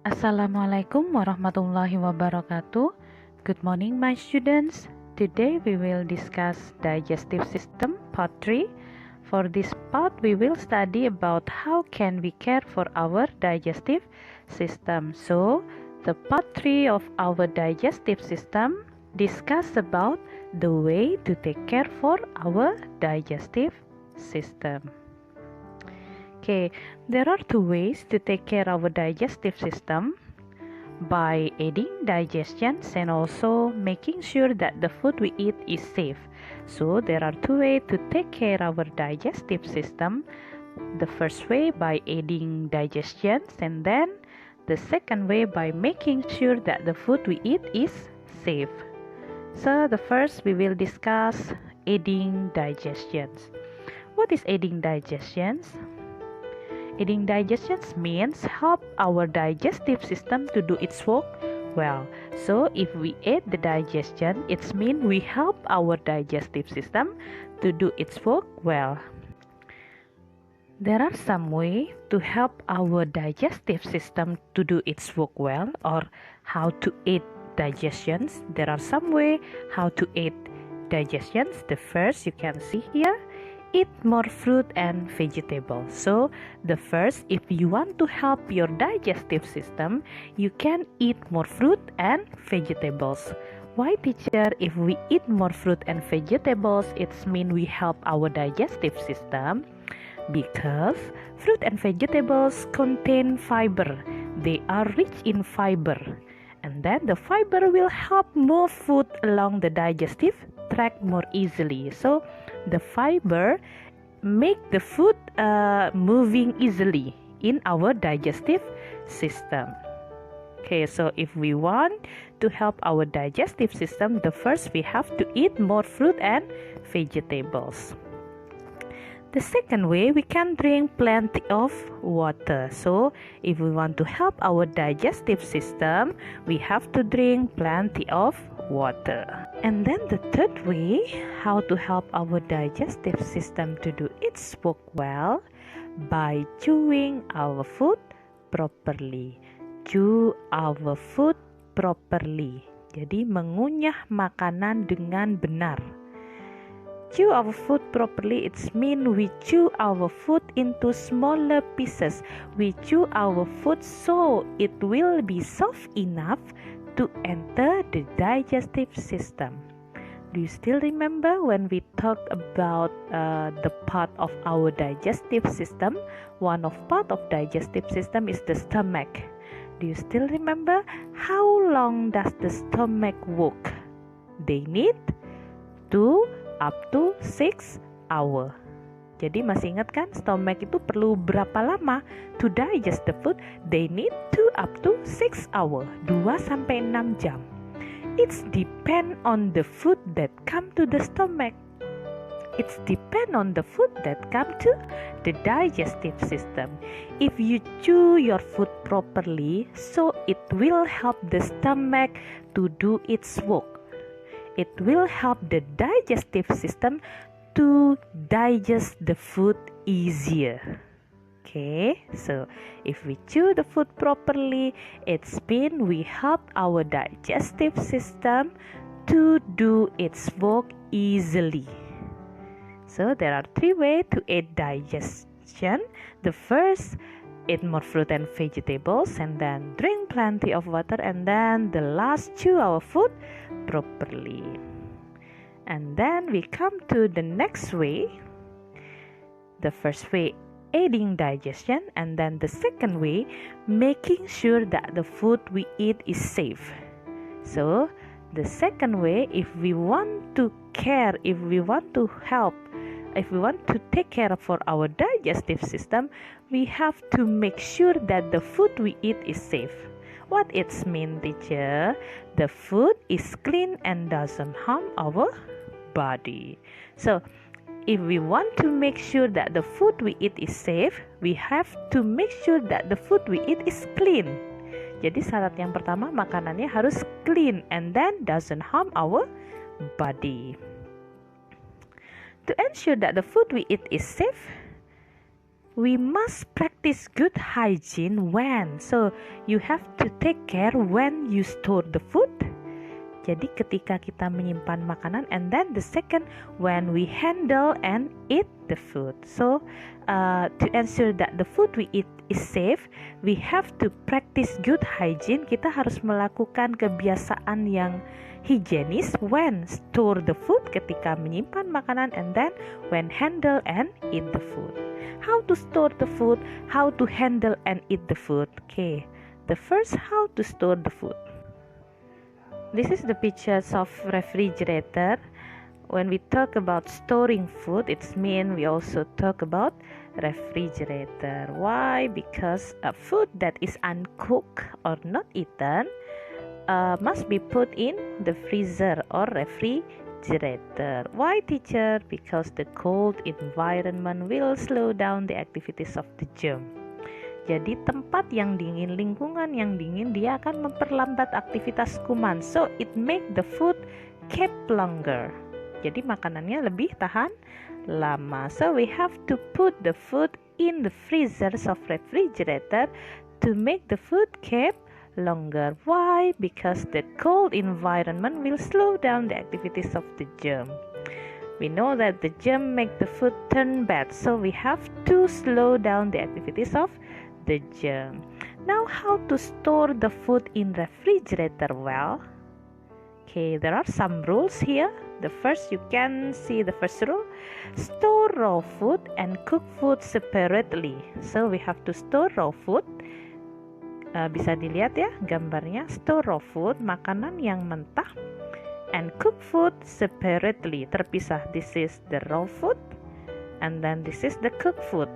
Assalamualaikum warahmatullahi wabarakatuh. Good morning, my students. Today we will discuss digestive system part 3. For this part, we will study about how can we care for our digestive system. So, the part 3 of our digestive system discuss about the way to take care for our digestive system. Okay, there are two ways to take care of our digestive system: by aiding digestion and also making sure that the food we eat is safe. So there are two ways to take care of our digestive system. The first way by aiding digestion, and then the second way by making sure that the food we eat is safe. So the first we will discuss aiding digestion. What is aiding digestion? Aiding digestion means help our digestive system to do its work well. So if we aid the digestion, it means we help our digestive system to do its work well. There are some ways to help our digestive system to do its work well, or how to aid digestion. There are some ways how to aid digestion. The first you can see here: eat more fruit and vegetables. So the first, if you want to help your digestive system, you can eat more fruit and vegetables. Why, teacher? If we eat more fruit and vegetables, it means we help our digestive system, because fruit and vegetables contain fiber. They are rich in fiber, and then the fiber will help move food along the digestive tract more easily. So the fiber make the food moving easily in our digestive system. Okay, so if we want to help our digestive system, the first we have to eat more fruit and vegetables. The second way, we can drink plenty of water. So if we want to help our digestive system, we have to drink plenty of water. And then the third way, how to help our digestive system to do its work well, by chewing our food properly. Chew our food properly. Jadi mengunyah makanan dengan benar. Chew our food properly, it means we chew our food into smaller pieces. We chew our food so it will be soft enough to enter the digestive system. Do you still remember when we talked about the part of our digestive system? One of part of digestive system is the stomach. Do you still remember how long does the stomach work? They need up to 6 hours. Jadi masih ingat kan, stomach itu perlu berapa lama to digest the food? They need up to 6 hours, 2-6 jam. It's depend on the food that come to the stomach. It's depend on the food that come to the digestive system. If you chew your food properly, so it will help the stomach to do its work. It will help the digestive system to digest the food easier. Okay, so if we chew the food properly, it's mean we help our digestive system to do its work easily. So there are 3 ways to aid digestion. The first, eat more fruit and vegetables, and then drink plenty of water, and then the last, chew our food properly. And then we come to the next way. The first way, aiding digestion, and then the second way, making sure that the food we eat is safe. So the second way, if we want to care, if we want to help, if we want to take care for our digestive system, we have to make sure that the food we eat is safe. What it mean, teacher? The food is clean and doesn't harm our body. So if we want to make sure that the food we eat is safe, we have to make sure that the food we eat is clean. Jadi syarat yang pertama, makanannya harus clean and then doesn't harm our body. To ensure that the food we eat is safe, we must practice good hygiene when. So you have to take care when you store the food. Jadi ketika kita menyimpan makanan, and then the second, when we handle and eat the food. So to ensure that the food we eat is safe, we have to practice good hygiene. Kita harus melakukan kebiasaan yang higienis when store the food, ketika menyimpan makanan, and then when handle and eat the food. How to store the food, how to handle and eat the food. Okay, the first, how to store the food. This is the pictures of refrigerator. When we talk about storing food, it's mean we also talk about refrigerator. Why? Because food that is uncooked or not eaten must be put in the freezer or refrigerator. Why, teacher? Because the cold environment will slow down the activities of the germ. Jadi tempat yang dingin, lingkungan yang dingin, dia akan memperlambat aktivitas kuman. So it make the food keep longer. Jadi makanannya lebih tahan lama. So we have to put the food in the freezers of refrigerator to make the food keep longer. Why? Because the cold environment will slow down the activities of the germ. We know that the germ make the food turn bad, so we have to slow down the activities of the germ. Now, how to store the food in refrigerator well? Okay, there are some rules here. The first, you can see the first rule: store raw food and cook food separately. So we have to store raw food. Bisa dilihat ya gambarnya, store raw food, makanan yang mentah, and cook food separately, terpisah. This is the raw food, and then this is the cooked food.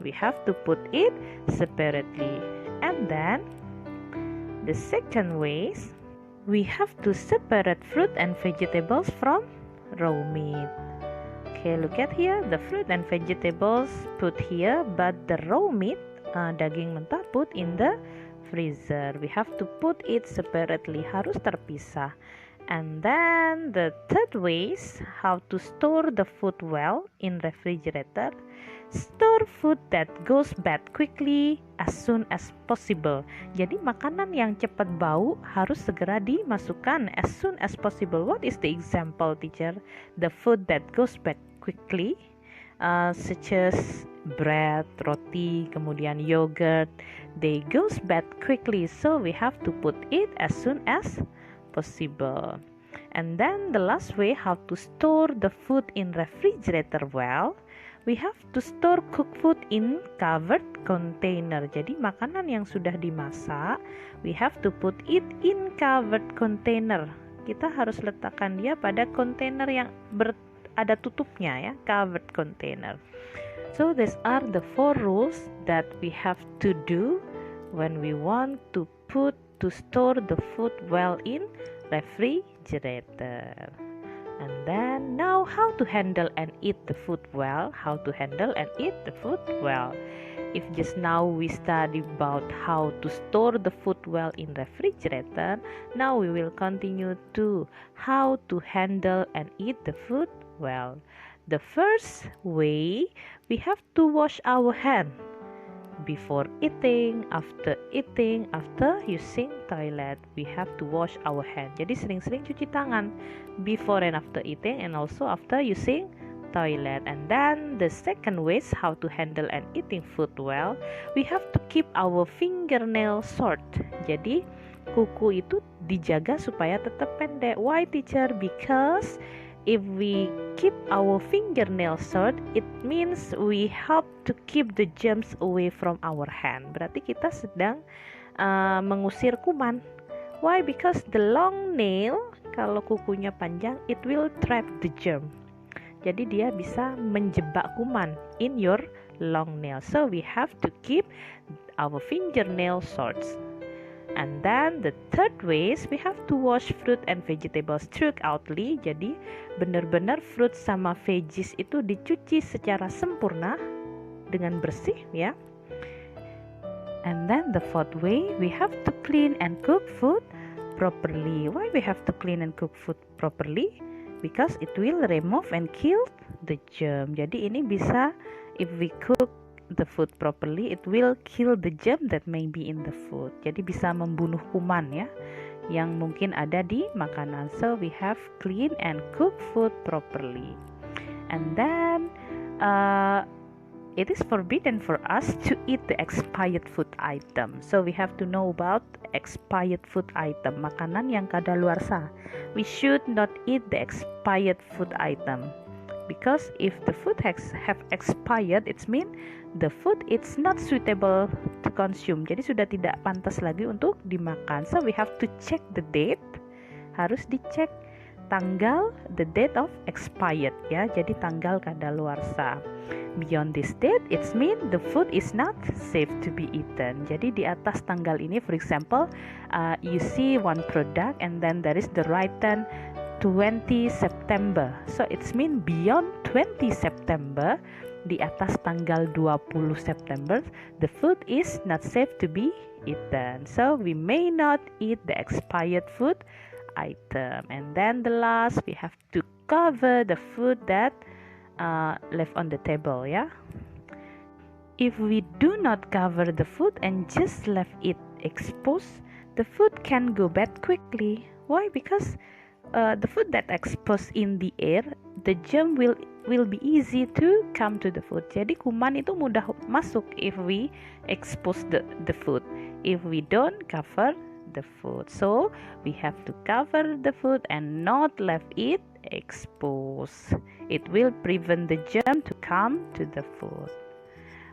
We have to put it separately. And then the second ways, we have to separate fruit and vegetables from raw meat. Okay, look at here, the fruit and vegetables put here, but the raw meat, daging mentah, put in the freezer. We have to put it separately, harus terpisah. And then the third ways, how to store the food well in refrigerator. Store food that goes bad quickly as soon as possible. Jadi makanan yang cepat bau harus segera dimasukkan as soon as possible. What is the example, teacher? The food that goes bad quickly, such as bread, roti, kemudian yogurt, they goes bad quickly, so we have to put it as soon as possible. And then the last way, how to store the food in refrigerator well, we have to store cooked food in covered container. Jadi makanan yang sudah dimasak, we have to put it in covered container. Kita harus letakkan dia pada kontainer yang ada tutupnya ya, covered container. So these are the 4 rules that we have to do when we want to store the food well in refrigerator. And then now, how to handle and eat the food well. How to handle and eat the food well. If just now we study about how to store the food well in refrigerator, now we will continue to how to handle and eat the food well. The first way, we have to wash our hand before eating, after using toilet. We have to wash our hand. Jadi sering-sering cuci tangan before and after eating, and also after using toilet. And then the second ways how to handle and eating food well, we have to keep our fingernail short. Jadi kuku itu dijaga supaya tetap pendek. Why, teacher? Because if we keep our fingernail short, it means we help to keep the germs away from our hand. Berarti kita sedang mengusir kuman. Why? Because the long nail, kalau kukunya panjang, it will trap the germ. Jadi dia bisa menjebak kuman in your long nail. So we have to keep our fingernail short. And then the third ways, we have to wash fruit and vegetables thoroughly. Jadi benar-benar fruit sama veggies itu dicuci secara sempurna dengan bersih ya. And then the fourth way, we have to clean and cook food properly. Why we have to clean and cook food properly? Because it will remove and kill the germ. Jadi ini bisa, if we cook the food properly, it will kill the germ that may be in the food. Jadi bisa membunuh kuman ya yang mungkin ada di makanan. So we have clean and cook food properly. And then it is forbidden for us to eat the expired food item. So we have to know about expired food item, makanan yang kadaluarsa. We should not eat the expired food item. Because if the food have expired, it means the food it's not suitable to consume. Jadi sudah tidak pantas lagi untuk dimakan. So we have to check the date. Harus dicek tanggal, the date of expired ya. Jadi tanggal kadaluarsa. Beyond this date, it means the food is not safe to be eaten. Jadi di atas tanggal ini, for example, you see one product and then there is the written 20 September. So it's mean beyond 20 September, di atas tanggal 20 September, the food is not safe to be eaten. So we may not eat the expired food item. And then the last, we have to cover the food that left on the table ya. If we do not cover the food and just left it exposed, the food can go bad quickly. Why? Because the food that exposed in the air, the germ will be easy to come to the food. Jadi kuman itu mudah masuk if we expose the food. If we don't cover the food, so we have to cover the food and not left it exposed. It will prevent the germ to come to the food.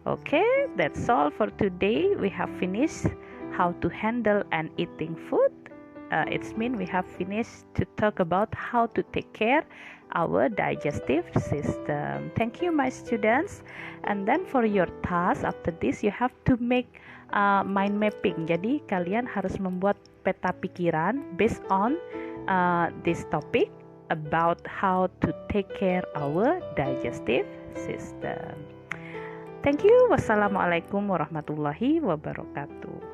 Okay, that's all for today. We have finished how to handle and eating food. It's mean we have finished to talk about how to take care our digestive system. Thank you, my students. And then for your task after this, you have to make mind mapping. Jadi kalian harus membuat peta pikiran based on this topic about how to take care our digestive system. Thank you. Wassalamualaikum warahmatullahi wabarakatuh.